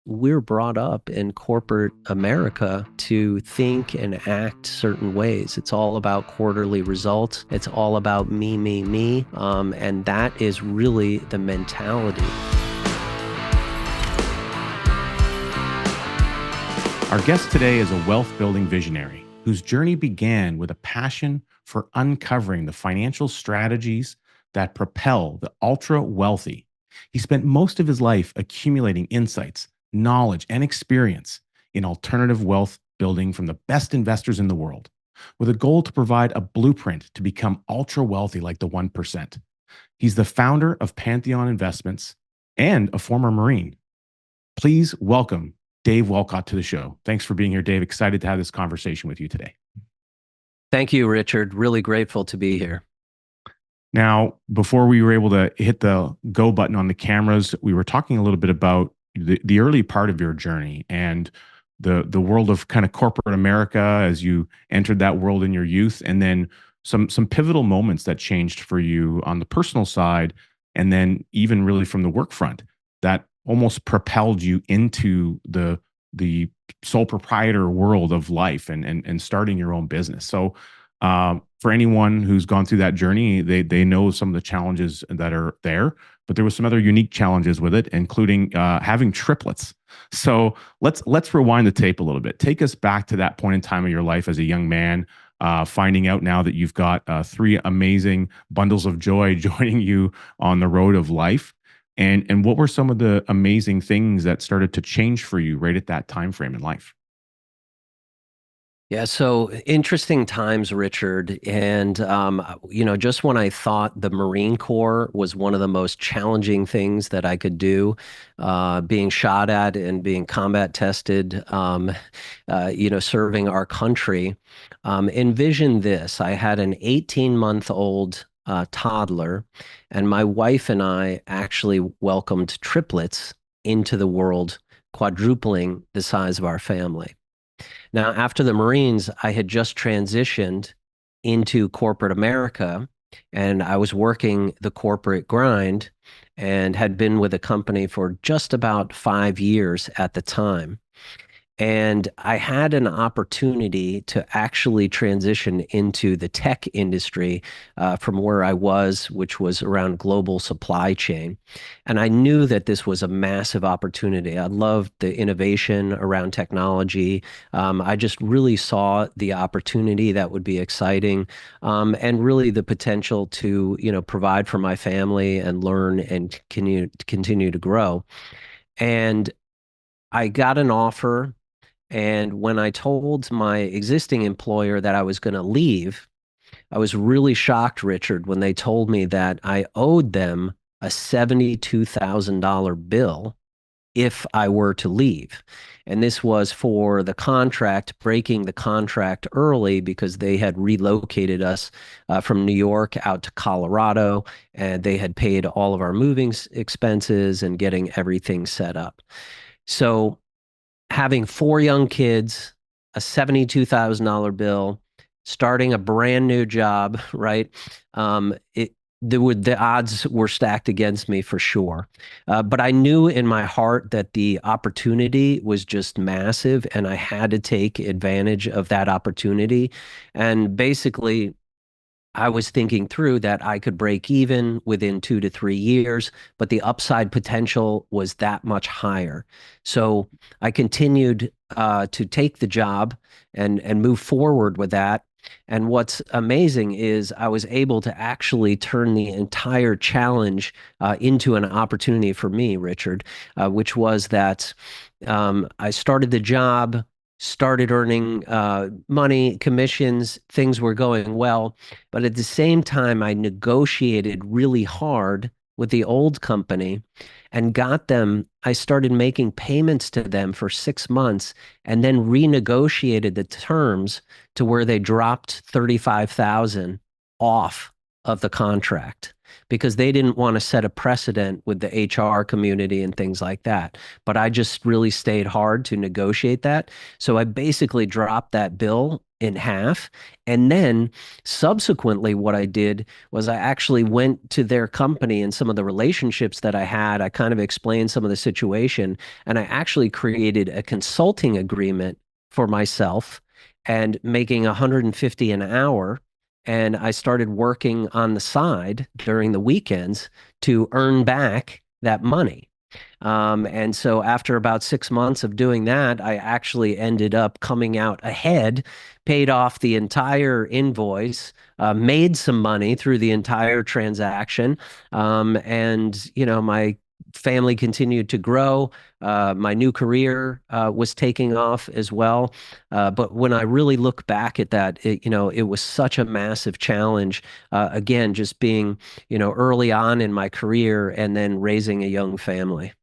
we're brought up in corporate America to think and act certain ways. It's all about quarterly results. It's all about me, me, me. And that is really the mentality. Our guest today is a wealth building visionary whose journey began with a passion for uncovering the financial strategies that propel the ultra wealthy. He spent most of his life accumulating insights, knowledge, and experience in alternative wealth building from the best investors in the world, with a goal to provide a blueprint to become ultra wealthy like the 1%. He's the founder of Pantheon Investments and a former Marine. Please welcome Dave Wolcott to the show. Thanks for being here, Dave. Excited to have this conversation with you today. Thank you, Richard. Really grateful to be here. Now, before we were able to hit the go button on the cameras, we were talking a little bit about the early part of your journey and the world of kind of corporate America as you entered that world in your youth, and then some pivotal moments that changed for you on the personal side, and then even really from the work front that almost propelled you into the sole proprietor world of life and starting your own business. So for anyone who's gone through that journey, they know some of the challenges that are there, but there was some other unique challenges with it, including having triplets. So let's rewind the tape a little bit. Take us back to that point in time of your life as a young man, finding out now that you've got three amazing bundles of joy joining you on the road of life. And what were some of the amazing things that started to change for you right at that time frame in life? Yeah, so interesting times, Richard. And, just when I thought the Marine Corps was one of the most challenging things that I could do, being shot at and being combat tested, serving our country, envision this. I had an 18-month-old toddler, and my wife and I actually welcomed triplets into the world, quadrupling the size of our family. Now, after the Marines, I had just transitioned into corporate America, and I was working the corporate grind and had been with a company for just about 5 years at the time. And I had an opportunity to actually transition into the tech industry from where I was, which was around global supply chain. And I knew that this was a massive opportunity. I loved the innovation around technology. I just really saw the opportunity that would be exciting, and really the potential to, provide for my family and learn and continue to grow. And I got an offer. And when I told my existing employer that I was going to leave, I was really shocked, Richard, when they told me that I owed them a $72,000 bill if I were to leave. And this was for the contract, breaking the contract early because they had relocated us from New York out to Colorado, and they had paid all of our moving expenses and getting everything set up. So having four young kids, a $72,000 bill, starting a brand new job, right? The odds were stacked against me for sure. But I knew in my heart that the opportunity was just massive, and I had to take advantage of that opportunity. And basically, I was thinking through that I could break even within 2 to 3 years, but the upside potential was that much higher. So I continued to take the job and move forward with that. And what's amazing is I was able to actually turn the entire challenge into an opportunity for me, Richard, which was that I started the job, started earning money, commissions, things were going well. But at the same time, I negotiated really hard with the old company and I started making payments to them for 6 months and then renegotiated the terms to where they dropped 35,000 off of the contract. because they didn't want to set a precedent with the HR community and things like that. But I just really stayed hard to negotiate that. So I basically dropped that bill in half. And then subsequently, what I did was I actually went to their company and some of the relationships that I had. I kind of explained some of the situation, and I actually created a consulting agreement for myself and making 150 an hour. And I started working on the side during the weekends to earn back that money. And so after about 6 months of doing that, I actually ended up coming out ahead, paid off the entire invoice, made some money through the entire transaction. And, my family continued to grow. My new career was taking off as well. But when I really look back at that, it was such a massive challenge. Again, just being, early on in my career and then raising a young family.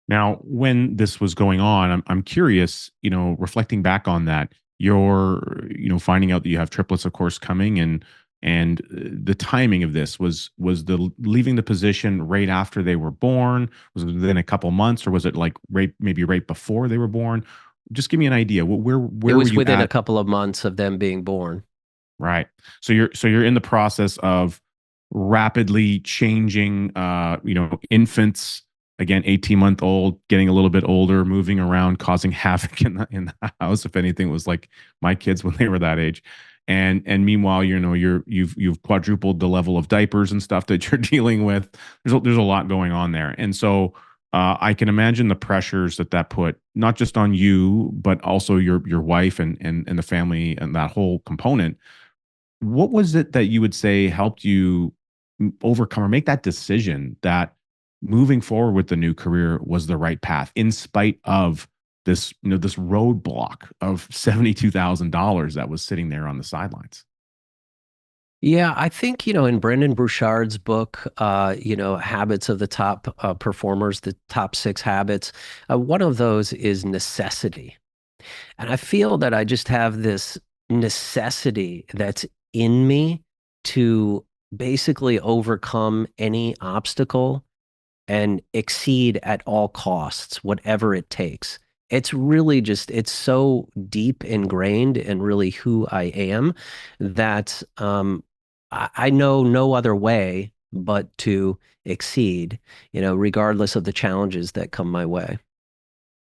Now, when this was going on, I'm curious, reflecting back on that, you're, finding out that you have triplets, of course, coming, and the timing of this was the leaving the position right after they were born? Was it within a couple months, or was it like maybe right before they were born? Just give me an idea. It Where were was you within a at? couple of months of them being born. Right. So you're in the process of rapidly changing infants, again 18-month-old, getting a little bit older, moving around, causing havoc in the house, if anything. It was like my kids when they were that age. And meanwhile, you've quadrupled the level of diapers and stuff that you're dealing with. There's a lot going on there. And so I can imagine the pressures that put not just on you, but also your wife and the family and that whole component. What was it that you would say helped you overcome or make that decision that moving forward with the new career was the right path in spite of this roadblock of $72,000 that was sitting there on the sidelines? Yeah, I think, in Brendan Burchard's book, Habits of the Top Performers, the top 6 habits, one of those is necessity. And I feel that I just have this necessity that's in me to basically overcome any obstacle and exceed at all costs, whatever it takes. It's really just, it's so deep ingrained in really who I am that I know no other way but to exceed, regardless of the challenges that come my way.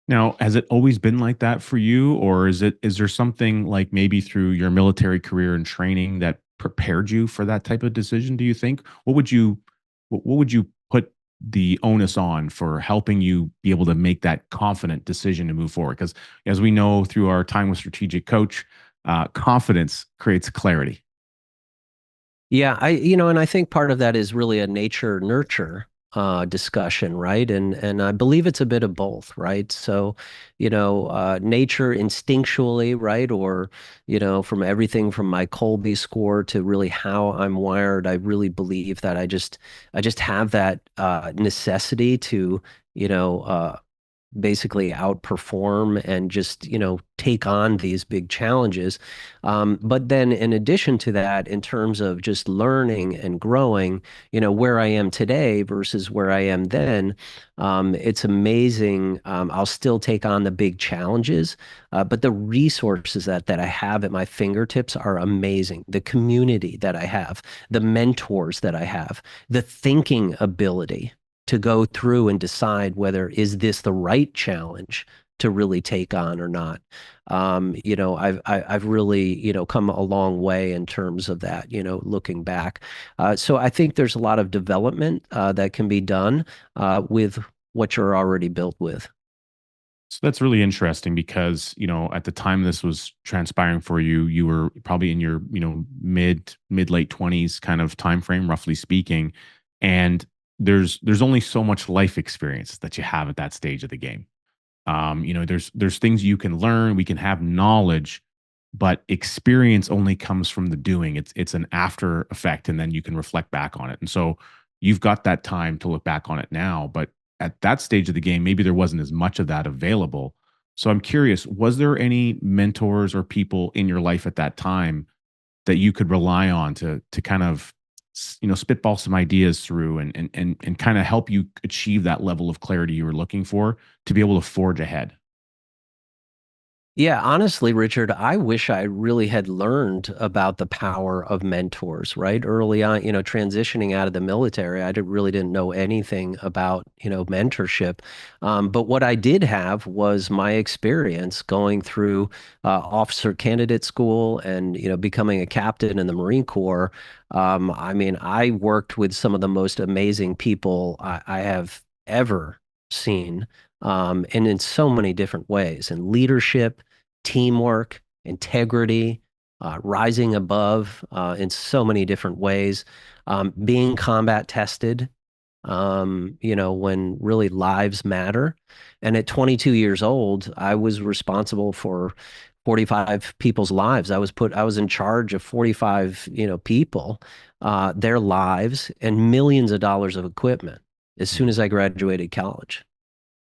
Now, has it always been like that for you, or is there something like maybe through your military career and training that prepared you for that type of decision, do you think? What would you put the onus on for helping you be able to make that confident decision to move forward? Because as we know through our time with strategic coach, confidence creates clarity. Yeah, and I think part of that is really a nature nurture discussion, right? And I believe it's a bit of both, right? So, nature instinctually, right? Or, from everything from my Colby score to really how I'm wired, I really believe that I just have that necessity to, you know, basically outperform and just take on these big challenges, but then in addition to that, in terms of just learning and growing, where I am today versus where I am then, it's amazing. I'll still take on the big challenges, but the resources that I have at my fingertips are amazing. The community that I have, the mentors that I have, the thinking ability to go through and decide whether is this the right challenge to really take on or not. I've really come a long way in terms of that. Looking back, so I think there's a lot of development that can be done with what you're already built with. So that's really interesting because, at the time this was transpiring for you, you were probably in your, mid late 20s kind of time frame, roughly speaking. And there's only so much life experience that you have at that stage of the game. There's things you can learn, we can have knowledge, but experience only comes from the doing. It's an after effect, and then you can reflect back on it. And so you've got that time to look back on it now, but at that stage of the game, maybe there wasn't as much of that available. So I'm curious, was there any mentors or people in your life at that time that you could rely on to kind of spitball some ideas through and kind of help you achieve that level of clarity you were looking for to be able to forge ahead? Yeah, honestly, Richard, I wish I really had learned about the power of mentors, right? Early on, transitioning out of the military, really didn't know anything about, mentorship. But what I did have was my experience going through officer candidate school and, becoming a captain in the Marine Corps. I mean, I worked with some of the most amazing people I have ever seen, and in so many different ways, and leadership, teamwork, integrity, rising above in so many different ways, being combat tested, when really lives matter. And at 22 years old, I was responsible for 45 people's lives. I was in charge of 45, people, their lives and millions of dollars of equipment as soon as I graduated college.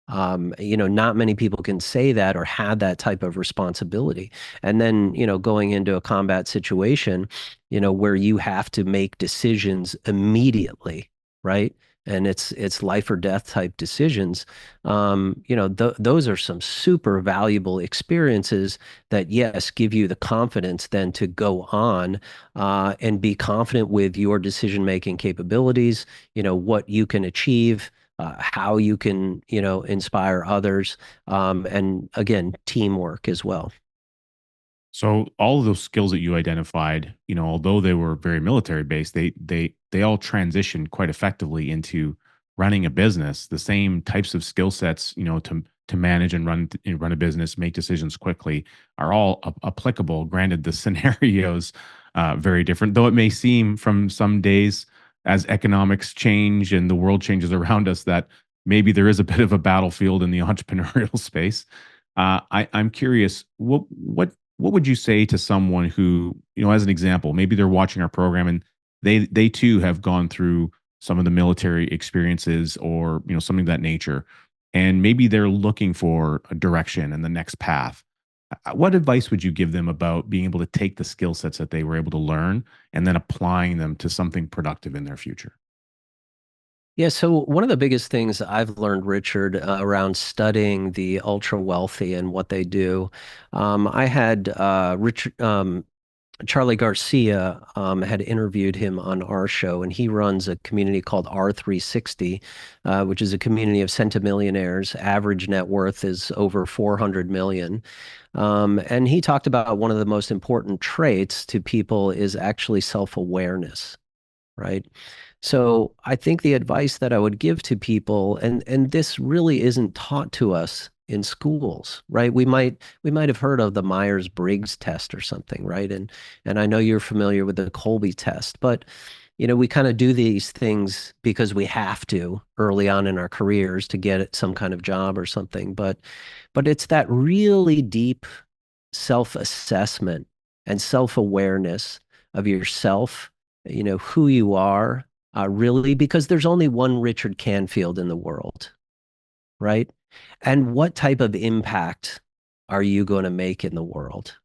Not many people can say that or have that type of responsibility. And then, going into a combat situation, where you have to make decisions immediately, right? And it's life or death type decisions. Those are some super valuable experiences that, yes, give you the confidence then to go on and be confident with your decision making capabilities, what you can achieve, how you can, inspire others, and again, teamwork as well. So all of those skills that you identified, although they were very military based, they all transitioned quite effectively into running a business. The same types of skill sets, to manage and run a business, make decisions quickly, are all applicable. Granted, the scenarios very different, though it may seem from some days as economics change and the world changes around us that maybe there is a bit of a battlefield in the entrepreneurial space. I'm curious, what would you say to someone who, as an example, maybe they're watching our program and they too have gone through some of the military experiences or, something of that nature, and maybe they're looking for a direction and the next path. What advice would you give them about being able to take the skill sets that they were able to learn and then applying them to something productive in their future? Yeah, so one of the biggest things I've learned, Richard, around studying the ultra wealthy and what they do, I had Richard, Charlie Garcia had interviewed him on our show, and he runs a community called R360, which is a community of centimillionaires. Average net worth is over 400 million. And he talked about one of the most important traits to people is actually self-awareness, right? So I think the advice that I would give to people, and this really isn't taught to us in schools, right? We might have heard of the Myers-Briggs test or something, right? And I know you're familiar with the Colby test, but we kind of do these things because we have to early on in our careers to get some kind of job or something. But it's that really deep self-assessment and self-awareness of yourself, who you are, really, because there's only one Richard Canfield in the world, right? And what type of impact are you going to make in the world,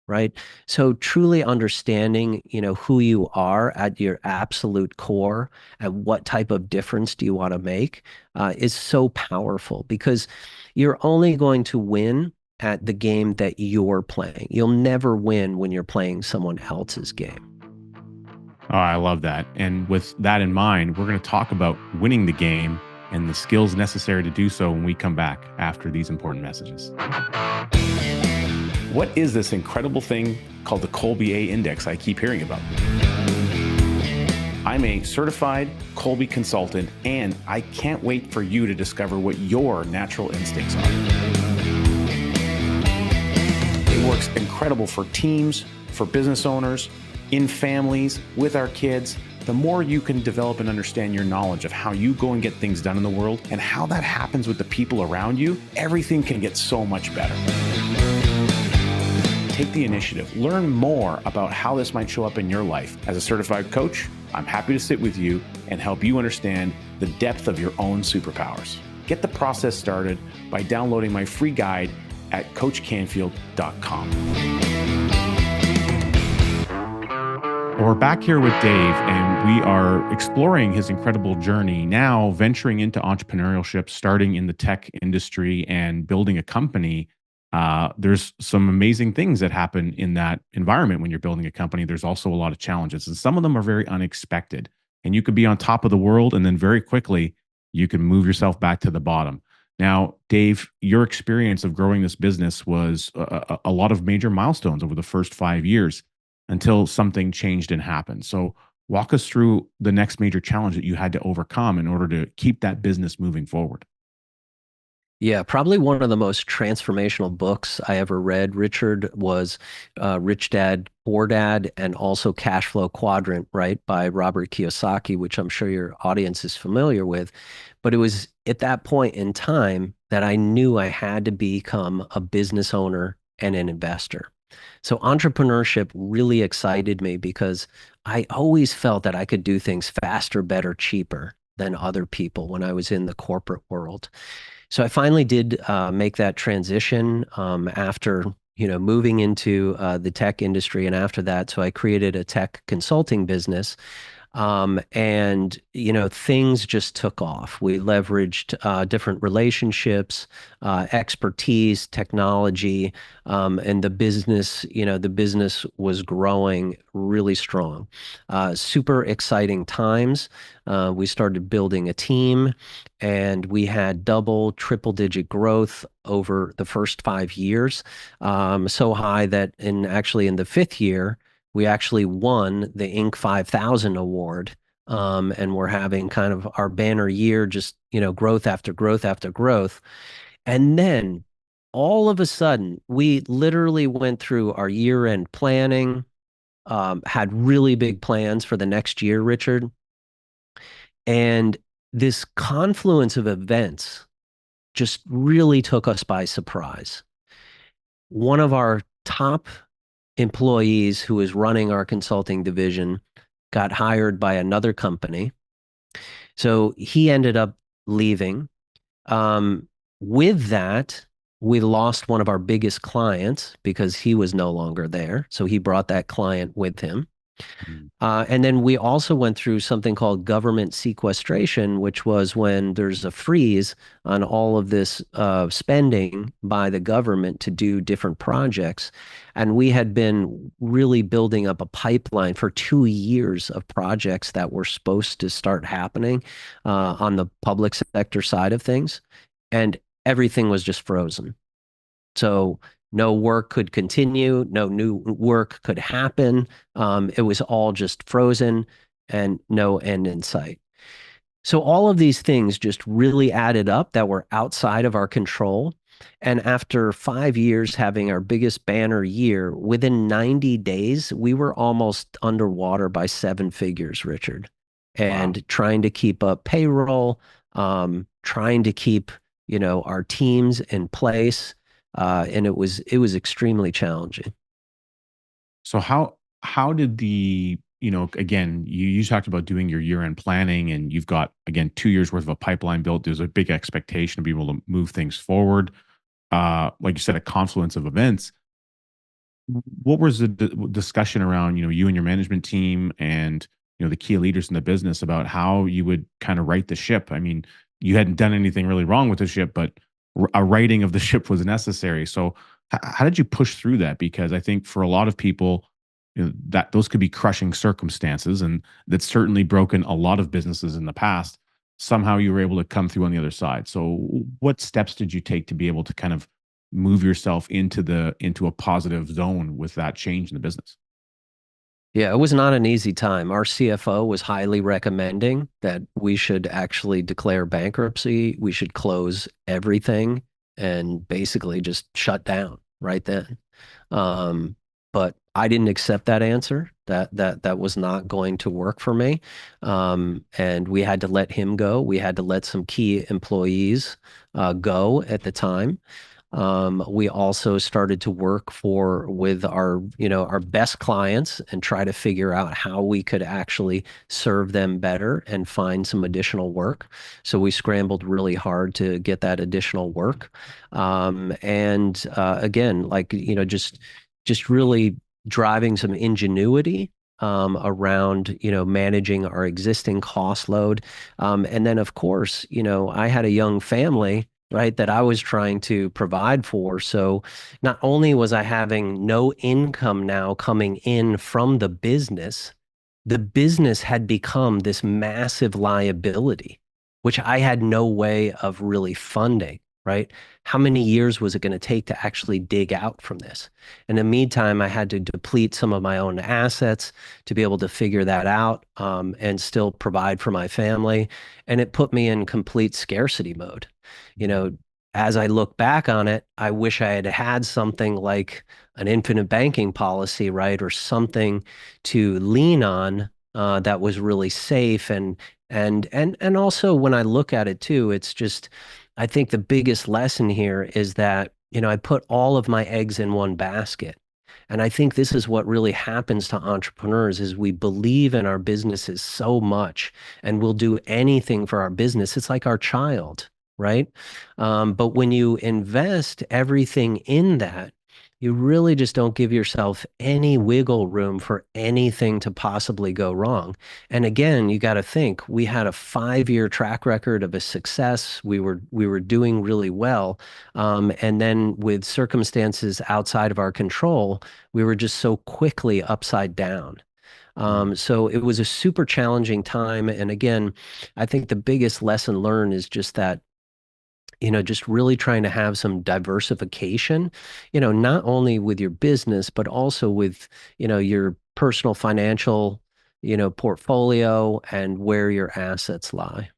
right? So truly understanding, who you are at your absolute core and what type of difference do you want to make is so powerful because you're only going to win at the game that you're playing. You'll never win when you're playing someone else's game. Oh, I love that. And with that in mind, we're going to talk about winning the game and the skills necessary to do so when we come back after these important messages. What is this incredible thing called the Colby A Index I keep hearing about? I'm a certified Colby consultant, and I can't wait for you to discover what your natural instincts are. It works incredible for teams, for business owners, in families, with our kids. The more you can develop and understand your knowledge of how you go and get things done in the world and how that happens with the people around you, everything can get so much better. Take the initiative. Learn more about how this might show up in your life. As a certified coach, I'm happy to sit with you and help you understand the depth of your own superpowers. Get the process started by downloading my free guide at coachcanfield.com. Well, we're back here with Dave, and we are exploring his incredible journey now, venturing into entrepreneurship, starting in the tech industry and building a company. There's some amazing things that happen in that environment when you're building a company. There's also a lot of challenges, and some of them are very unexpected. And you could be on top of the world, and then very quickly, you can move yourself back to the bottom. Now, Dave, your experience of growing this business was a lot of major milestones over the first 5 years until something changed and happened. So, walk us through the next major challenge that you had to overcome in order to keep that business moving forward. Yeah, probably one of the most transformational books I ever read, Richard, was Rich Dad, Poor Dad, and also Cash Flow Quadrant, right, by Robert Kiyosaki, which I'm sure your audience is familiar with. But it was at that point in time that I knew I had to become a business owner and an investor. So entrepreneurship really excited me because I always felt that I could do things faster, better, cheaper than other people when I was in the corporate world. So I finally did make that transition after moving into the tech industry, and after that, so I created a tech consulting business, and things just took off. We leveraged different relationships, expertise, technology, and the business was growing really strong. Super exciting times. We started building a team, and we had double, triple-digit growth over the first 5 years. So high that in the fifth year, we actually won the Inc. 5000 award. And we're having kind of our banner year, just, growth after growth after growth. And then all of a sudden, we literally went through our year-end planning, had really big plans for the next year, Richard. And this confluence of events just really took us by surprise. One of our top employees who was running our consulting division got hired by another company. So he ended up leaving. With that, we lost one of our biggest clients because he was no longer there. So he brought that client with him. Mm. And then we also went through something called government sequestration, which was when there's a freeze on all of this spending by the government to do different projects. And we had been really building up a pipeline for 2 years of projects that were supposed to start happening on the public sector side of things. And everything was just frozen. So no work could continue, no new work could happen. It was all just frozen and no end in sight. So all of these things just really added up that were outside of our control. And after 5 years having our biggest banner year, within 90 days, we were almost underwater by seven figures, Richard, Wow. and trying to keep up payroll, trying to keep, our teams in place. And it was extremely challenging. So how did the again you talked about doing your year end planning, and you've got again 2 years worth of a pipeline built. There's a big expectation to be able to move things forward. Like you said, a confluence of events. What was the discussion around you and your management team and the key leaders in the business about how you would kind of right the ship? I mean, you hadn't done anything really wrong with the ship, but a righting of the ship was necessary. So how did you push through that? Because I think for a lot of people, that those could be crushing circumstances, and that's certainly broken a lot of businesses in the past. Somehow you were able to come through on the other side. So what steps did you take to be able to kind of move yourself into a positive zone with that change in the business? Yeah, it was not an easy time. Our CFO was highly recommending that we should actually declare bankruptcy. We should close everything and basically just shut down right then. But I didn't accept that answer. That was not going to work for me. And we had to let him go. We had to let some key employees go at the time. We also started to work with our best clients and try to figure out how we could actually serve them better and find some additional work. So we scrambled really hard to get that additional work. And again, like, just really driving some ingenuity, around, managing our existing cost load. And then, of course, I had a young family, right, that I was trying to provide for. So not only was I having no income now coming in from the business had become this massive liability, which I had no way of really funding, right? How many years was it going to take to actually dig out from this? In the meantime, I had to deplete some of my own assets to be able to figure that out, and still provide for my family. And it put me in complete scarcity mode. You know, as I look back on it, I wish I had had something like an infinite banking policy, right? Or something to lean on, that was really safe. And also when I look at it too, it's just, I think the biggest lesson here is that, I put all of my eggs in one basket. And I think this is what really happens to entrepreneurs is we believe in our businesses so much and we'll do anything for our business. It's like our child, right? But when you invest everything in that, you really just don't give yourself any wiggle room for anything to possibly go wrong. And again, you got to think we had a 5-year track record of a success. We were doing really well, and then with circumstances outside of our control, we were just so quickly upside down. So it was a super challenging time. And again, I think the biggest lesson learned is just that, just really trying to have some diversification, not only with your business, but also with, your personal financial, portfolio and where your assets lie.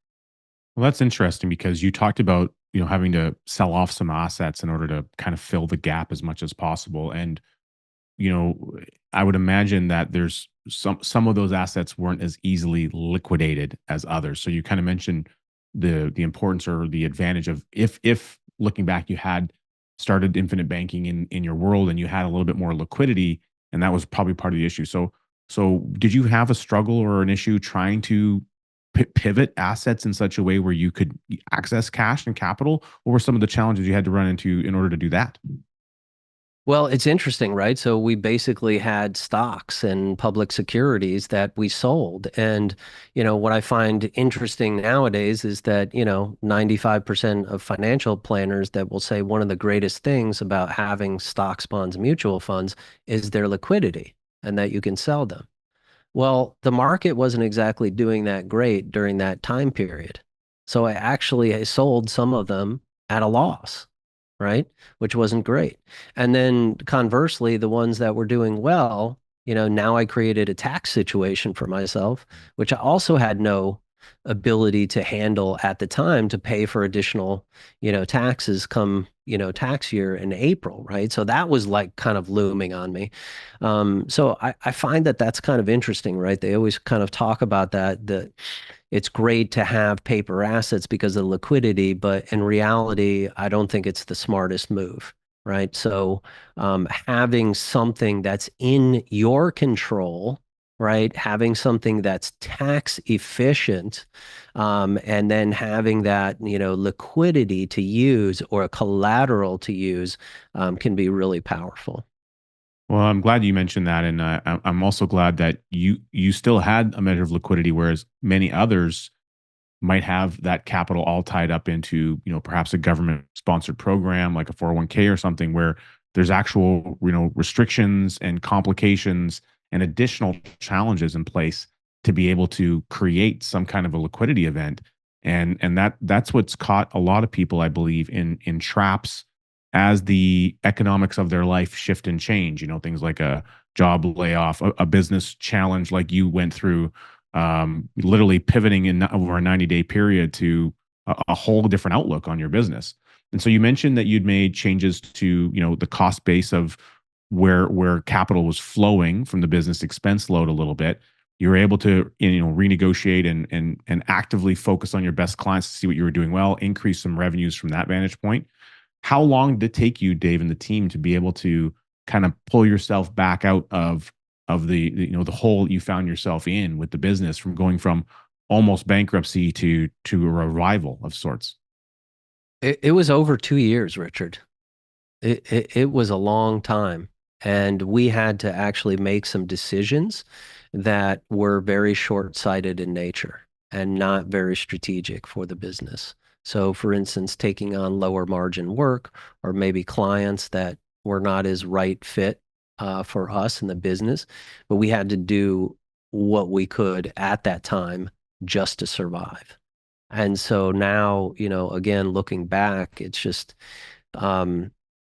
Well, that's interesting because you talked about, having to sell off some assets in order to kind of fill the gap as much as possible. And, you know, I would imagine that there's some of those assets weren't as easily liquidated as others. So you kind of mentioned the importance or the advantage of if looking back you had started infinite banking in your world and you had a little bit more liquidity, and that was probably part of the issue. So did you have a struggle or an issue trying to pivot assets in such a way where you could access cash and capital? What were some of the challenges you had to run into in order to do that? Well, it's interesting, right? So we basically had stocks and public securities that we sold. And, what I find interesting nowadays is that, 95% of financial planners that will say one of the greatest things about having stocks, bonds, and mutual funds is their liquidity and that you can sell them. Well, the market wasn't exactly doing that great during that time period. So I sold some of them at a loss, right? Which wasn't great. And then conversely, the ones that were doing well, now I created a tax situation for myself, which I also had no ability to handle at the time to pay for additional, taxes come, tax year in April, right? So that was like kind of looming on me. So I find that that's kind of interesting, right? They always kind of talk about that it's great to have paper assets because of liquidity, but in reality, I don't think it's the smartest move, right? So, having something that's in your control, right? Having something that's tax efficient, and then having that, liquidity to use or a collateral to use, can be really powerful. Well, I'm glad you mentioned that, and I'm also glad that you still had a measure of liquidity, whereas many others might have that capital all tied up into, perhaps a government sponsored program like a 401k or something where there's actual, restrictions and complications and additional challenges in place to be able to create some kind of a liquidity event. And that's what's caught a lot of people, I believe, in traps as the economics of their life shift and change, things like a job layoff, a business challenge like you went through, literally pivoting in over a 90-day period to a whole different outlook on your business. And so you mentioned that you'd made changes to, the cost base of where capital was flowing from the business expense load a little bit. You were able to, renegotiate and actively focus on your best clients to see what you were doing well, increase some revenues from that vantage point. How long did it take you, Dave, and the team to be able to kind of pull yourself back out of the hole you found yourself in with the business from going from almost bankruptcy to a revival of sorts? It was over 2 years, Richard. It was a long time. And we had to actually make some decisions that were very short-sighted in nature and not very strategic for the business. So, for instance, taking on lower margin work or maybe clients that were not as right fit for us in the business, but we had to do what we could at that time just to survive. And so now, again, looking back, it's just um,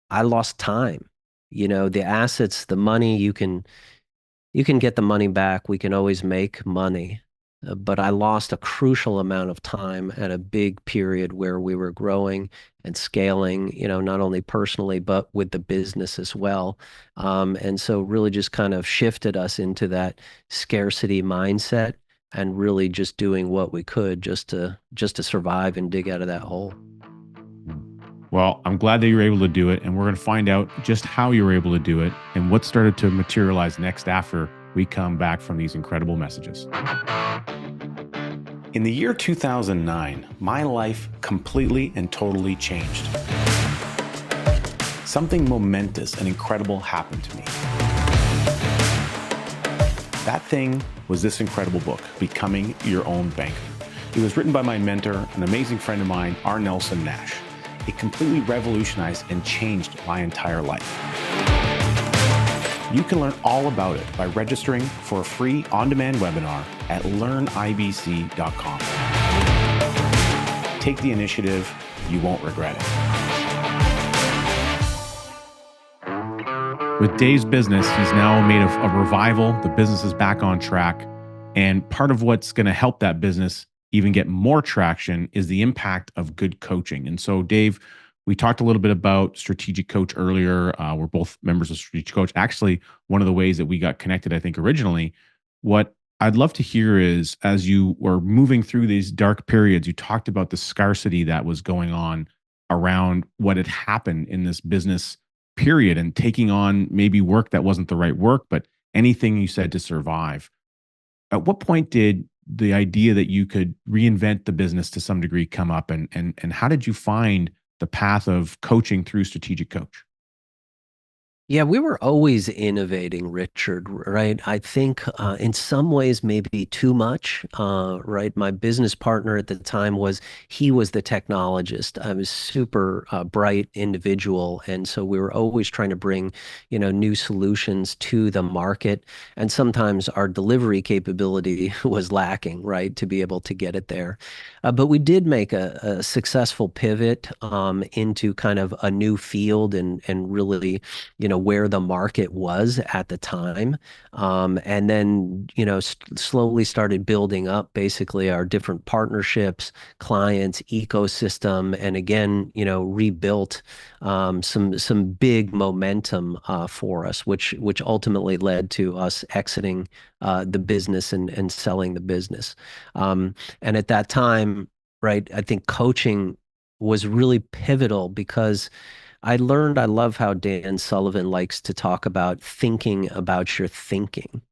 I lost time. The assets, the money, you can get the money back. We can always make money. But I lost a crucial amount of time at a big period where we were growing and scaling, not only personally, but with the business as well. And so really just kind of shifted us into that scarcity mindset and really just doing what we could just to survive and dig out of that hole. Well, I'm glad that you were able to do it, and we're going to find out just how you were able to do it and what started to materialize next after we come back from these incredible messages. In the year 2009, my life completely and totally changed. Something momentous and incredible happened to me. That thing was this incredible book, Becoming Your Own Banker. It was written by my mentor, an amazing friend of mine, R. Nelson Nash. It completely revolutionized and changed my entire life. You can learn all about it by registering for a free on-demand webinar at learnibc.com. Take the initiative, you won't regret it. With Dave's business, he's now made a revival. The business is back on track. And part of what's going to help that business even get more traction is the impact of good coaching. And so, Dave, we talked a little bit about Strategic Coach earlier. We're both members of Strategic Coach. Actually, one of the ways that we got connected, I think, originally, what I'd love to hear is, as you were moving through these dark periods, you talked about the scarcity that was going on around what had happened in this business period and taking on maybe work that wasn't the right work, but anything you said to survive. At what point did the idea that you could reinvent the business to some degree come up, and how did you find the path of coaching through Strategic Coach? Yeah, we were always innovating, Richard, right? I think in some ways, maybe too much, right? My business partner at the time he was the technologist. I was super bright individual. And so we were always trying to bring, new solutions to the market. And sometimes our delivery capability was lacking, right, to be able to get it there. But we did make a successful pivot into kind of a new field and really where the market was at the time. And then, slowly started building up basically our different partnerships, clients, ecosystem, and again, rebuilt some big momentum for us, which ultimately led to us exiting the business and selling the business. And at that time, right, I think coaching was really pivotal because I love how Dan Sullivan likes to talk about thinking about your thinking.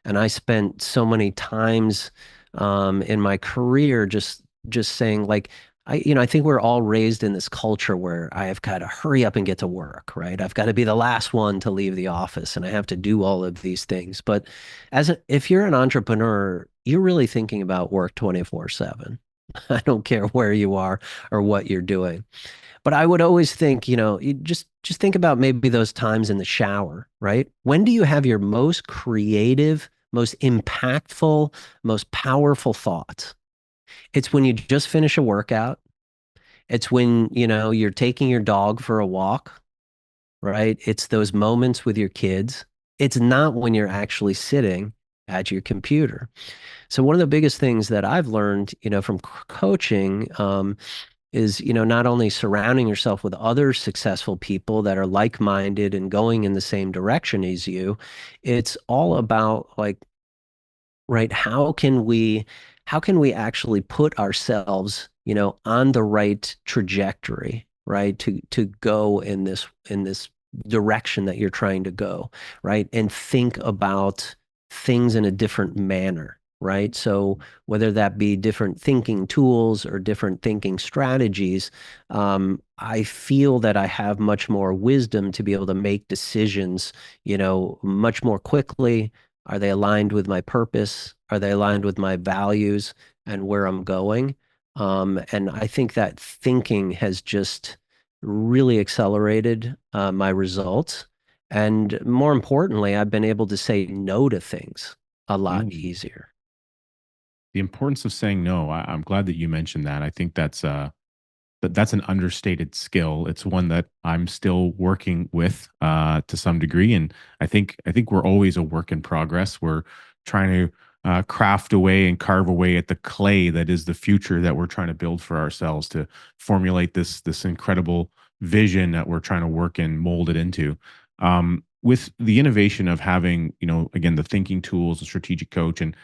And I spent so many times in my career just saying like, I think we're all raised in this culture where I have got to hurry up and get to work, right? I've got to be the last one to leave the office and I have to do all of these things. But if you're an entrepreneur, you're really thinking about work 24/7. I don't care where you are or what you're doing. But I would always think, you just think about maybe those times in the shower, right? When do you have your most creative, most impactful, most powerful thoughts? It's when you just finish a workout. It's when, you're taking your dog for a walk, right? It's those moments with your kids. It's not when you're actually sitting at your computer. So one of the biggest things that I've learned, from coaching, is not only surrounding yourself with other successful people that are like-minded and going in the same direction as you. It's all about like, right, how can we actually put ourselves on the right trajectory, right, to go in this direction that you're trying to go, right, and think about things in a different manner, right? So whether that be different thinking tools or different thinking strategies, I feel that I have much more wisdom to be able to make decisions, much more quickly, Are they aligned with my purpose? Are they aligned with my values and where I'm going? And I think that thinking has just really accelerated my results. And more importantly, I've been able to say no to things a lot Mm. easier. The importance of saying no. I'm glad that you mentioned that. I think that's an understated skill. It's one that I'm still working with to some degree, and I think we're always a work in progress. We're trying to craft away and carve away at the clay that is the future that we're trying to build for ourselves to formulate this incredible vision that we're trying to work and mold it into. With the innovation of having, again, the thinking tools, the strategic coach, and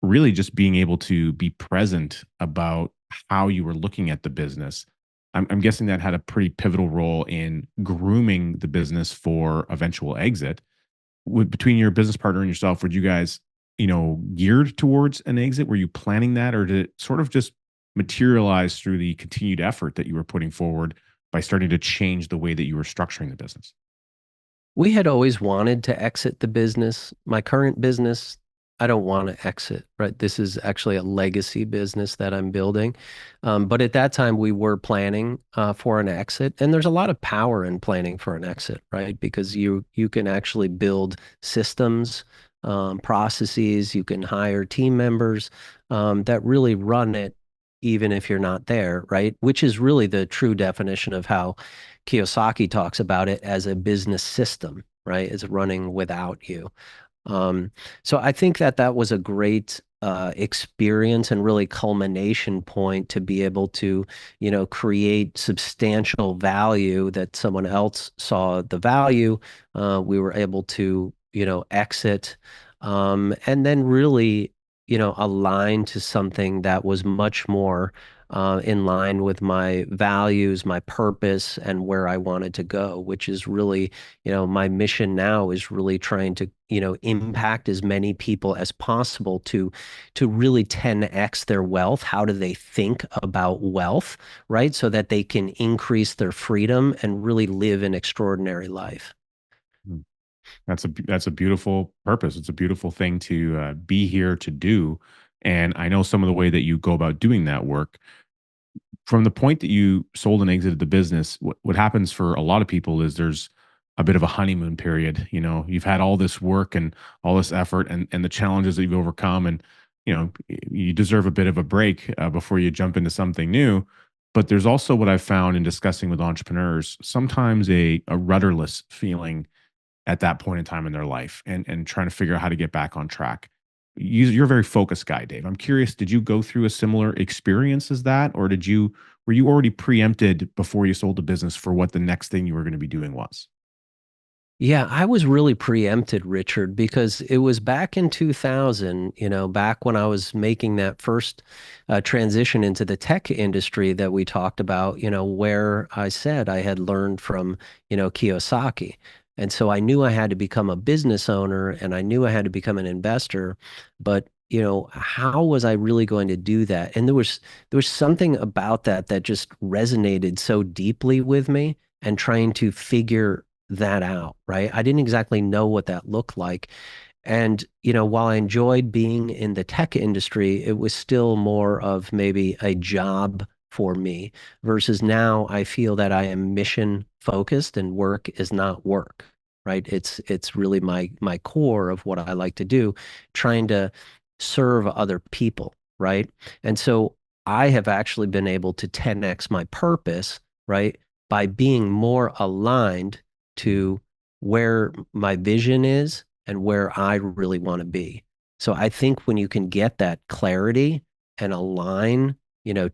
really just being able to be present about how you were looking at the business. I'm guessing that had a pretty pivotal role in grooming the business for eventual exit. Between your business partner and yourself, were you guys, geared towards an exit? Were you planning that, or did it sort of just materialize through the continued effort that you were putting forward by starting to change the way that you were structuring the business? We had always wanted to exit the business. My current business, I don't want to exit, right? This is actually a legacy business that I'm building. But at that time, we were planning for an exit, and there's a lot of power in planning for an exit, right? Because you can actually build systems, processes. You can hire team members that really run it, even if you're not there, right? Which is really the true definition of how Kiyosaki talks about it as a business system, right? It's running without you. Um, so I think that that was a great experience and really culmination point to be able to, create substantial value that someone else saw the value. We were able to, exit, and then really, align to something that was much more in line with my values, my purpose, and where I wanted to go, which is really, my mission now is really trying to, impact as many people as possible to really 10x their wealth. How do they think about wealth, right? So that they can increase their freedom and really live an extraordinary life. That's a beautiful purpose. It's a beautiful thing to be here to do. And I know some of the way that you go about doing that work. From the point that you sold and exited the business, what happens for a lot of people is there's a bit of a honeymoon period. You've had all this work and all this effort and the challenges that you've overcome, and you deserve a bit of a break before you jump into something new. But there's also what I've found in discussing with entrepreneurs, sometimes a rudderless feeling at that point in time in their life, and trying to figure out how to get back on track. You're a very focused guy, Dave. I'm curious, did you go through a similar experience as that, or were you already preempted before you sold the business for what the next thing you were going to be doing was? Yeah, I was really preempted, Richard, because it was back in 2000, back when I was making that first transition into the tech industry that we talked about, where I said I had learned from, Kiyosaki. And so I knew I had to become a business owner and I knew I had to become an investor, but how was I really going to do that? And there was something about that that just resonated so deeply with me and trying to figure that out, right? I didn't exactly know what that looked like. And, while I enjoyed being in the tech industry, it was still more of maybe a job for me versus now I feel that I am mission focused and work is not work, right? It's really my core of what I like to do, trying to serve other people, right? And so I have actually been able to 10x my purpose, right? By being more aligned to where my vision is and where I really want to be. So I think when you can get that clarity and align,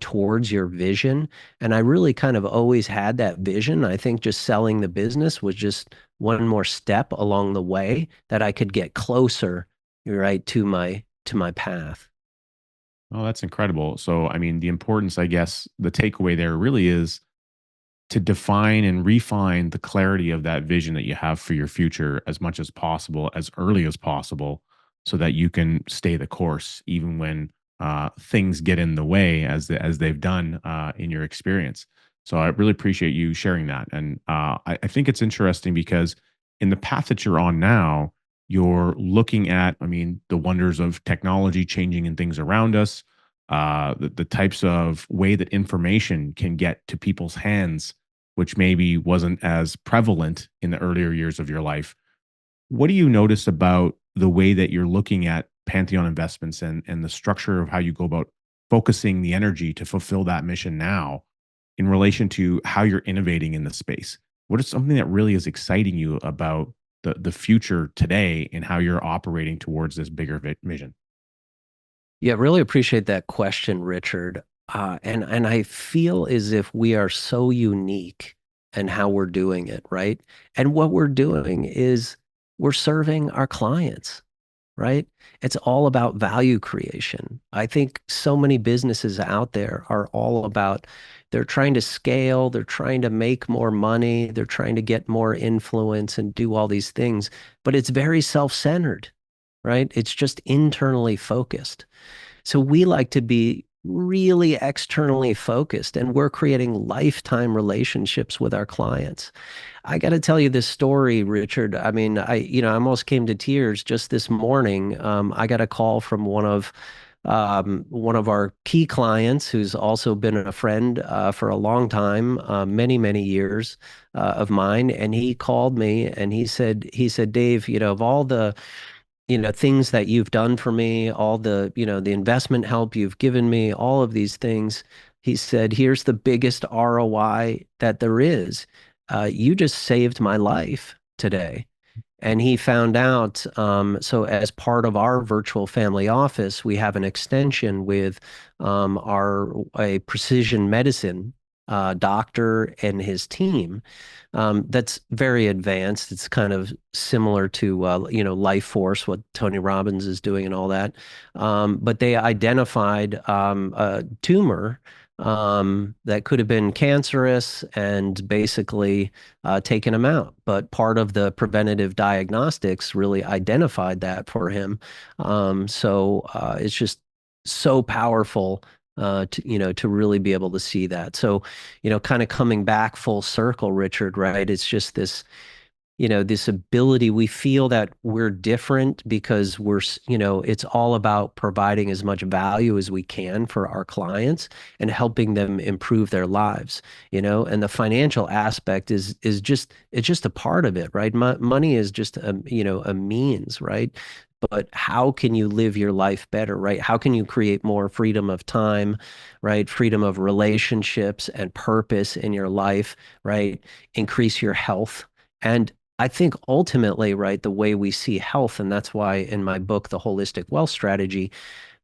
towards your vision, and I really kind of always had that vision. I think just selling the business was just one more step along the way that I could get closer, right, to my path. Oh, that's incredible. So, I mean, the importance, I guess, the takeaway there really is to define and refine the clarity of that vision that you have for your future as much as possible, as early as possible, so that you can stay the course, even when things get in the way, as they've done in your experience. So I really appreciate you sharing that, and I think it's interesting because in the path that you're on now, You're looking at, I mean, the wonders of technology changing and things around us, the types of way that information can get to people's hands, which maybe wasn't as prevalent in the earlier years of your life. What do you notice about the way that you're looking at Pantheon investments and the structure of how you go about focusing the energy to fulfill that mission now in relation to how you're innovating in the space? What is something that really is exciting you about the future today and how you're operating towards this bigger vision? Yeah, really appreciate that question, Richard. And I feel as if we are so unique in how we're doing it, right? And what we're doing is we're serving our clients, right? It's all about value creation. I think so many businesses out there are all about they're trying to scale, they're trying to make more money, they're trying to get more influence and do all these things, but it's very self-centered, right? It's just internally focused. So we like to be really externally focused, and we're creating lifetime relationships with our clients. I got to tell you this story, Richard. I mean, I almost came to tears just this morning. I got a call from one of our key clients who's also been a friend for a long time, many, many years of mine. And he called me and he said, Dave, of all the things that you've done for me, all the investment help you've given me, all of these things. He said, here's the biggest ROI that there is. You just saved my life today. And he found out, so as part of our virtual family office, we have an extension with a precision medicine doctor and his team that's very advanced. It's kind of similar to Life Force, what Tony Robbins is doing and all that. But they identified a tumor that could have been cancerous and basically taken him out. But part of the preventative diagnostics really identified that for him. So it's just so powerful to really be able to see that. So, kind of coming back full circle, Richard, right? It's just this ability. We feel that we're different because it's all about providing as much value as we can for our clients and helping them improve their lives, and the financial aspect it's just a part of it, right? Money is just a means, right? But how can you live your life better, right? How can you create more freedom of time, right? Freedom of relationships and purpose in your life, right? Increase your health. And I think ultimately, right, the way we see health, and that's why in my book, The Holistic Wealth Strategy,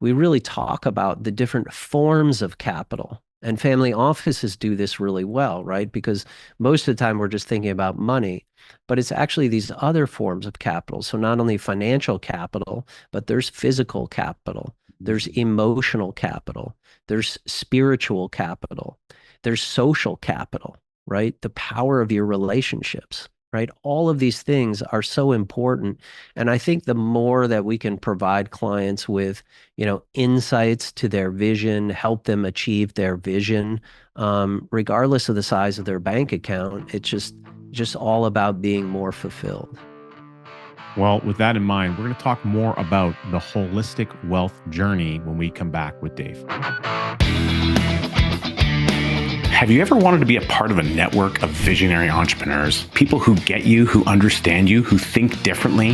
we really talk about the different forms of capital. And family offices do this really well, right? Because most of the time we're just thinking about money, but it's actually these other forms of capital. So not only financial capital, but there's physical capital, there's emotional capital, there's spiritual capital, there's social capital, right? The power of your relationships, right? All of these things are so important. And I think the more that we can provide clients with, insights to their vision, help them achieve their vision, regardless of the size of their bank account, it's just all about being more fulfilled. Well, with that in mind, we're going to talk more about the holistic wealth journey when we come back with Dave. Have you ever wanted to be a part of a network of visionary entrepreneurs? People who get you, who understand you, who think differently?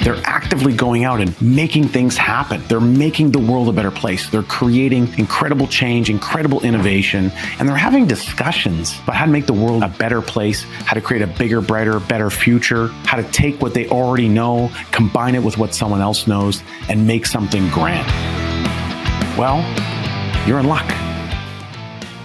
They're actively going out and making things happen. They're making the world a better place. They're creating incredible change, incredible innovation, and they're having discussions about how to make the world a better place, how to create a bigger, brighter, better future, how to take what they already know, combine it with what someone else knows, and make something grand. Well, you're in luck.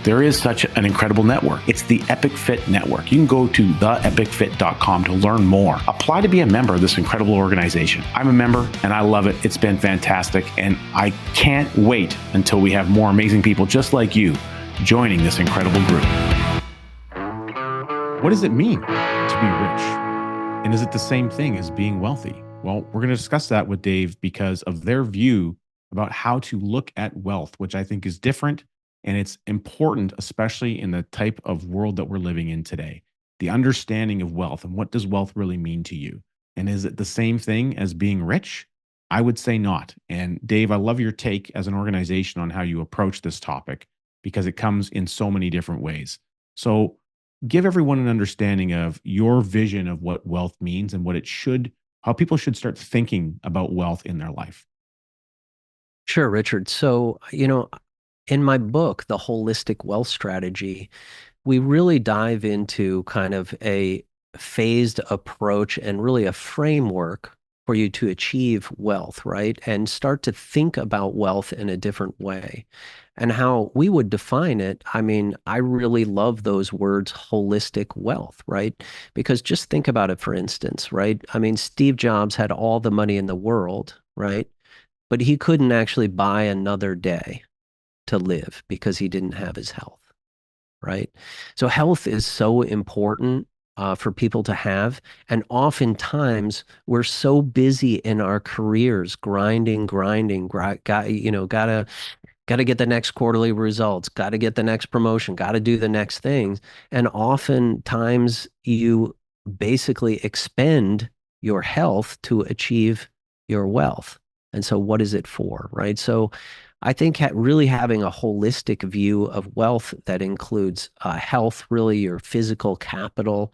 There is such an incredible network. It's the Epic Fit Network. You can go to theepicfit.com to learn more. Apply to be a member of this incredible organization. I'm a member and I love it. It's been fantastic. And I can't wait until we have more amazing people just like you joining this incredible group. What does it mean to be rich? And is it the same thing as being wealthy? Well, we're going to discuss that with Dave because of their view about how to look at wealth, which I think is different. And it's important, especially in the type of world that we're living in today. The understanding of wealth and what does wealth really mean to you? And is it the same thing as being rich? I would say not. And Dave, I love your take as an organization on how you approach this topic because it comes in so many different ways. So, give everyone an understanding of your vision of what wealth means and what it should, how people should start thinking about wealth in their life. Sure, Richard. So, in my book, The Holistic Wealth Strategy, we really dive into kind of a phased approach and really a framework for you to achieve wealth, right? And start to think about wealth in a different way. And how we would define it, I mean, I really love those words, holistic wealth, right? Because just think about it, for instance, right? I mean, Steve Jobs had all the money in the world, right? But he couldn't actually buy another day to live because he didn't have his health, right? So health is so important for people to have. And oftentimes we're so busy in our careers, grinding, gotta get the next quarterly results, gotta get the next promotion, gotta do the next things. And oftentimes you basically expend your health to achieve your wealth. And so what is it for, right? So I think really having a holistic view of wealth that includes health, really your physical capital,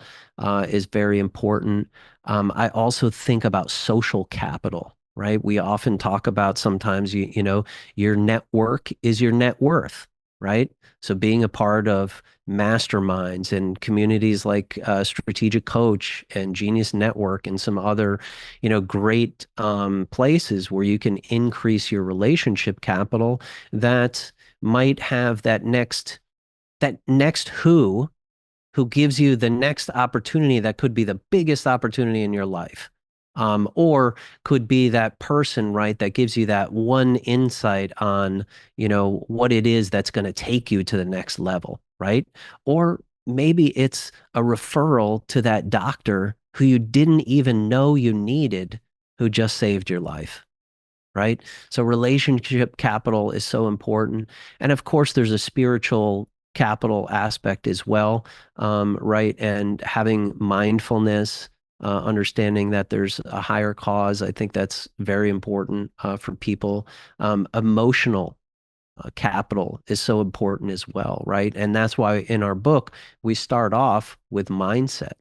is very important. I also think about social capital, right? We often talk about sometimes your network is your net worth, right? So being a part of masterminds and communities like Strategic Coach and Genius Network and some other, great places where you can increase your relationship capital that might have that next who gives you the next opportunity that could be the biggest opportunity in your life. Or could be that person, right, that gives you that one insight on, what it is that's going to take you to the next level, right? Or maybe it's a referral to that doctor who you didn't even know you needed, who just saved your life, right? So relationship capital is so important. And of course, there's a spiritual capital aspect as well, right? And having mindfulness, understanding that there's a higher cause. I think that's very important for people. Emotional capital is so important as well, right? And that's why in our book, we start off with mindset.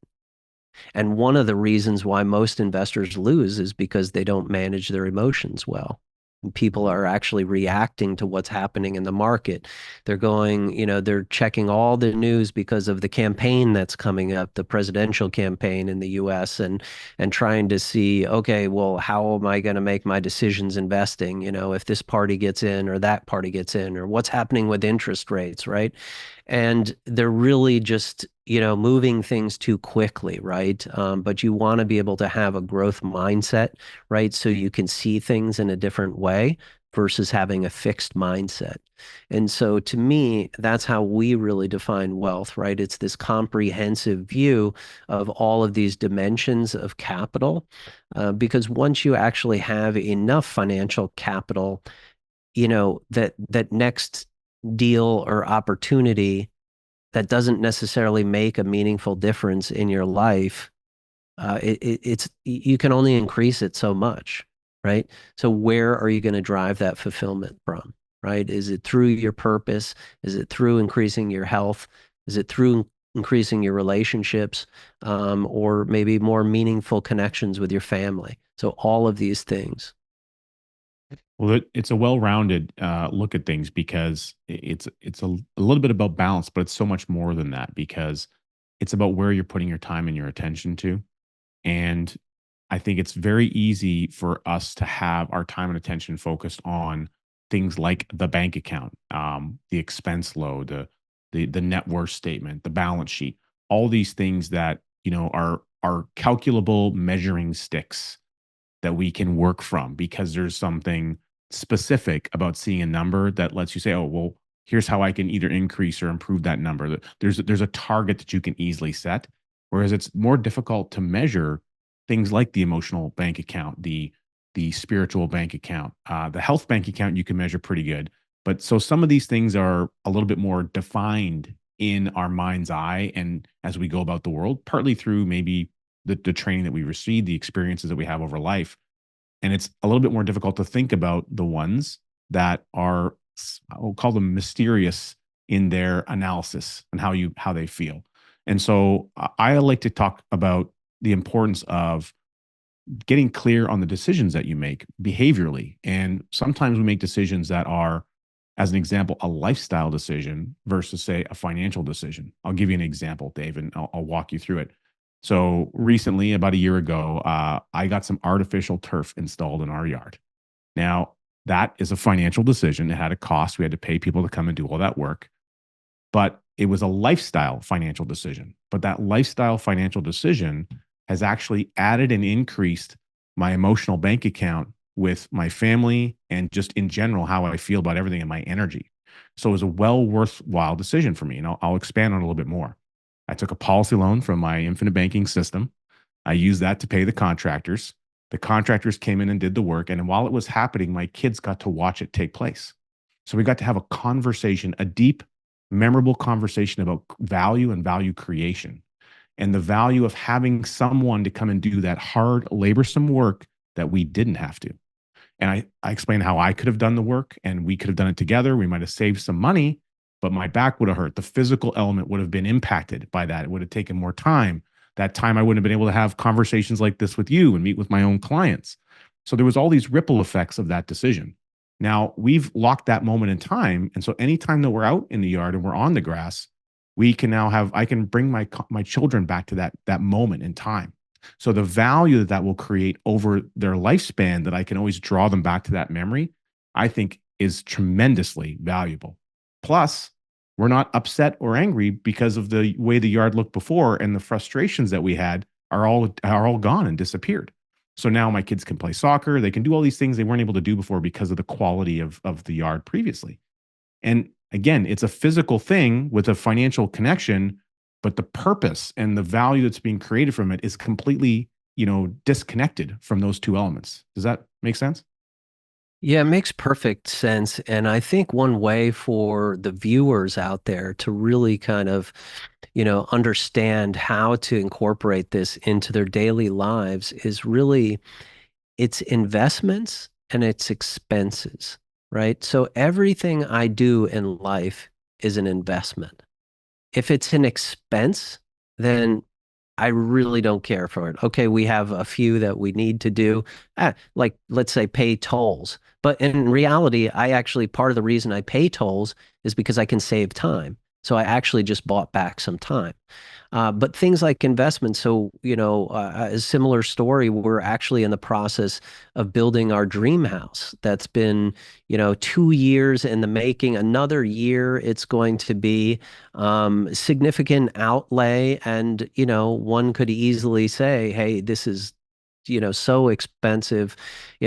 And one of the reasons why most investors lose is because they don't manage their emotions well. And people are actually reacting to what's happening in the market. They're going, they're checking all the news because of the campaign that's coming up, the presidential campaign in the US, and trying to see, okay, well, how am I going to make my decisions investing? If this party gets in or that party gets in, or what's happening with interest rates, right? And they're really just moving things too quickly, right? But you want to be able to have a growth mindset, right? So you can see things in a different way versus having a fixed mindset. And so to me, that's how we really define wealth, right? It's this comprehensive view of all of these dimensions of capital, because once you actually have enough financial capital, that next deal or opportunity that doesn't necessarily make a meaningful difference in your life, it's you can only increase it so much, right? So where are you going to drive that fulfillment from, right? Is it through your purpose? Is it through increasing your health? Is it through increasing your relationships, or maybe more meaningful connections with your family? So all of these things. Well, it's a well-rounded look at things because it's a little bit about balance, but it's so much more than that because it's about where you're putting your time and your attention to. And I think it's very easy for us to have our time and attention focused on things like the bank account, the expense load, the net worth statement, the balance sheet, all these things that are calculable measuring sticks that we can work from because there's something specific about seeing a number that lets you say, oh, well, here's how I can either increase or improve that number. There's a target that you can easily set. Whereas it's more difficult to measure things like the emotional bank account, the spiritual bank account, the health bank account you can measure pretty good. But so some of these things are a little bit more defined in our mind's eye and as we go about the world, partly through maybe the training that we received, the experiences that we have over life. And it's a little bit more difficult to think about the ones that are, I'll call them mysterious in their analysis and how they feel. And so I like to talk about the importance of getting clear on the decisions that you make behaviorally. And sometimes we make decisions that are, as an example, a lifestyle decision versus, say, a financial decision. I'll give you an example, Dave, and I'll walk you through it. So recently, about a year ago, I got some artificial turf installed in our yard. Now, that is a financial decision. It had a cost. We had to pay people to come and do all that work, but it was a lifestyle financial decision. But that lifestyle financial decision has actually added and increased my emotional bank account with my family and just in general, how I feel about everything and my energy. So it was a well worthwhile decision for me. And I'll expand on it a little bit more. I took a policy loan from my infinite banking system. I used that to pay the contractors. The contractors came in and did the work. And while it was happening, my kids got to watch it take place. So we got to have a conversation, a deep, memorable conversation about value and value creation and the value of having someone to come and do that hard, laborsome work that we didn't have to. And I explained how I could have done the work and we could have done it together. We might have saved some money, but my back would have hurt. The physical element would have been impacted by that. It would have taken more time. That time I wouldn't have been able to have conversations like this with you and meet with my own clients. So there was all these ripple effects of that decision. Now we've locked that moment in time. And so anytime that we're out in the yard and we're on the grass, we can now have, I can bring my children back to that moment in time. So the value that that will create over their lifespan, that I can always draw them back to that memory, I think is tremendously valuable. Plus, we're not upset or angry because of the way the yard looked before, and the frustrations that we had are all gone and disappeared. So now my kids can play soccer. They can do all these things they weren't able to do before because of the quality of the yard previously. And again, it's a physical thing with a financial connection, but the purpose and the value that's being created from it is completely, disconnected from those two elements. Does that make sense? Yeah, it makes perfect sense. And I think one way for the viewers out there to really kind of, understand how to incorporate this into their daily lives is really its investments and its expenses, right? So everything I do in life is an investment. If it's an expense, then I really don't care for it. Okay, we have a few that we need to do, like let's say pay tolls. But in reality, I actually, part of the reason I pay tolls is because I can save time. So I actually just bought back some time. But things like investments, so, a similar story, we're actually in the process of building our dream house. That's been, 2 years in the making. Another year, it's going to be significant outlay. And, one could easily say, hey, this is, so expensive,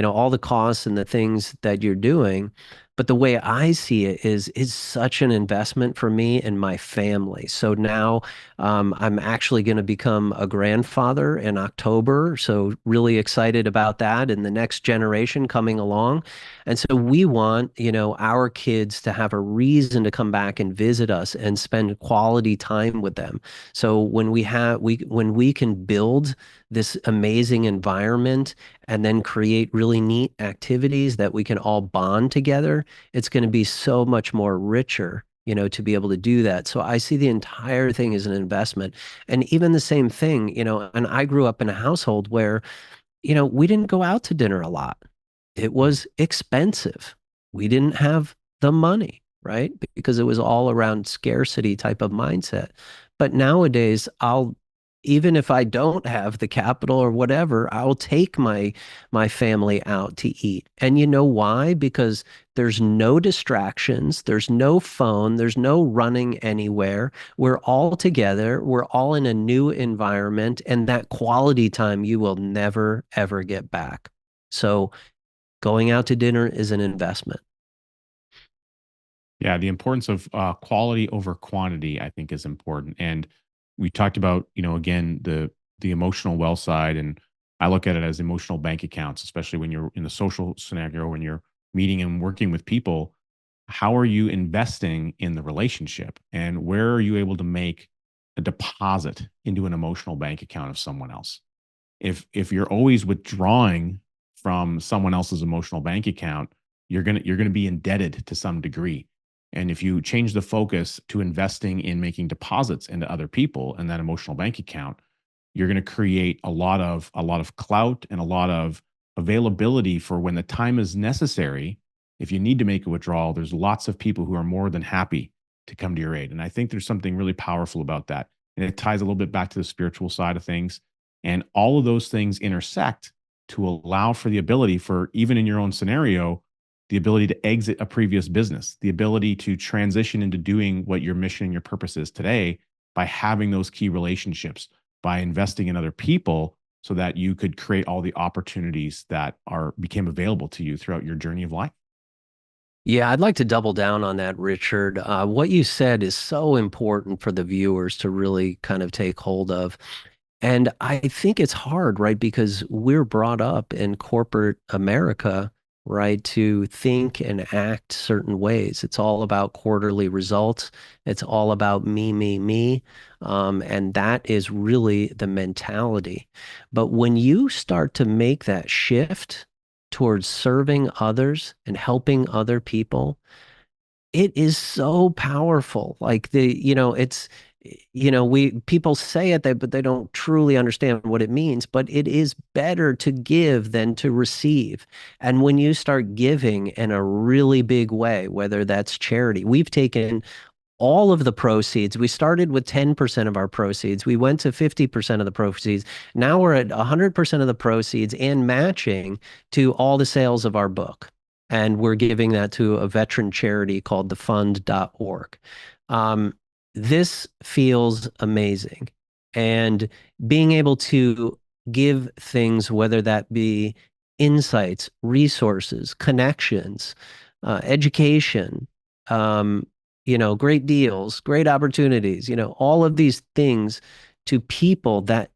all the costs and the things that you're doing. But the way I see it is such an investment for me and my family. So now I'm actually going to become a grandfather in October. So really excited about that and the next generation coming along. And so we want, our kids to have a reason to come back and visit us and spend quality time with them. So when we can build this amazing environment and then create really neat activities that we can all bond together, it's going to be so much more richer, to be able to do that. So I see the entire thing as an investment. And even the same thing, and I grew up in a household where, we didn't go out to dinner a lot. It was expensive. We didn't have the money, right? Because it was all around scarcity type of mindset. But nowadays, even if I don't have the capital or whatever, I'll take my family out to eat. And you know why? Because there's no distractions, there's no phone, there's no running anywhere. We're all together, we're all in a new environment, and that quality time you will never ever get back. So going out to dinner is an investment. Yeah, the importance of quality over quantity, I think, is important. And we talked about, again, the emotional well side, and I look at it as emotional bank accounts, especially when you're in the social scenario, when you're meeting and working with people. How are you investing in the relationship, and where are you able to make a deposit into an emotional bank account of someone else? If you're always withdrawing from someone else's emotional bank account, you're gonna be indebted to some degree. And if you change the focus to investing in making deposits into other people and that emotional bank account, you're going to create a lot of clout and a lot of availability for when the time is necessary. If you need to make a withdrawal, there's lots of people who are more than happy to come to your aid. And I think there's something really powerful about that. And it ties a little bit back to the spiritual side of things. And all of those things intersect to allow for the ability for, even in your own scenario, the ability to exit a previous business, the ability to transition into doing what your mission and your purpose is today by having those key relationships, by investing in other people so that you could create all the opportunities that are became available to you throughout your journey of life. Yeah, I'd like to double down on that, Richard. What you said is so important for the viewers to really kind of take hold of. And I think it's hard, right? Because we're brought up in corporate America, right, to think and act certain ways. It's all about quarterly results. It's all about me, me, me. And that is really the mentality. But when you start to make that shift towards serving others and helping other people, it is so powerful. Like it's, we people say it, but they don't truly understand what it means. But it is better to give than to receive. And when you start giving in a really big way, whether that's charity, we've taken all of the proceeds. We started with 10% of our proceeds. We went to 50% of the proceeds. Now we're at 100% of the proceeds and matching to all the sales of our book. And we're giving that to a veteran charity called thefund.org. Um, this feels amazing. And being able to give things, whether that be insights, resources, connections, education, um, great deals, great opportunities, all of these things to people that,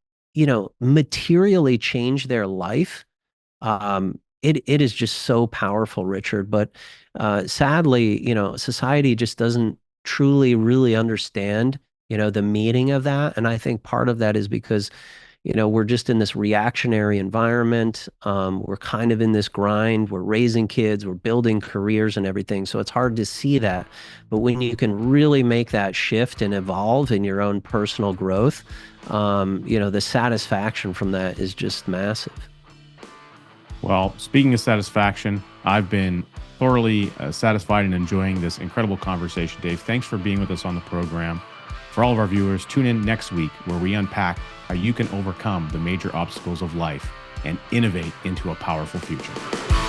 materially change their life. It is just so powerful, Richard. But sadly, society just doesn't truly, really understand, the meaning of that. And I think part of that is because we're just in this reactionary environment. We're kind of in this grind. We're raising kids, we're building careers and everything. So it's hard to see that. But when you can really make that shift and evolve in your own personal growth, the satisfaction from that is just massive. Well, speaking of satisfaction, I've been thoroughly satisfied and enjoying this incredible conversation, Dave. Thanks for being with us on the program. For all of our viewers, tune in next week where we unpack how you can overcome the major obstacles of life and innovate into a powerful future.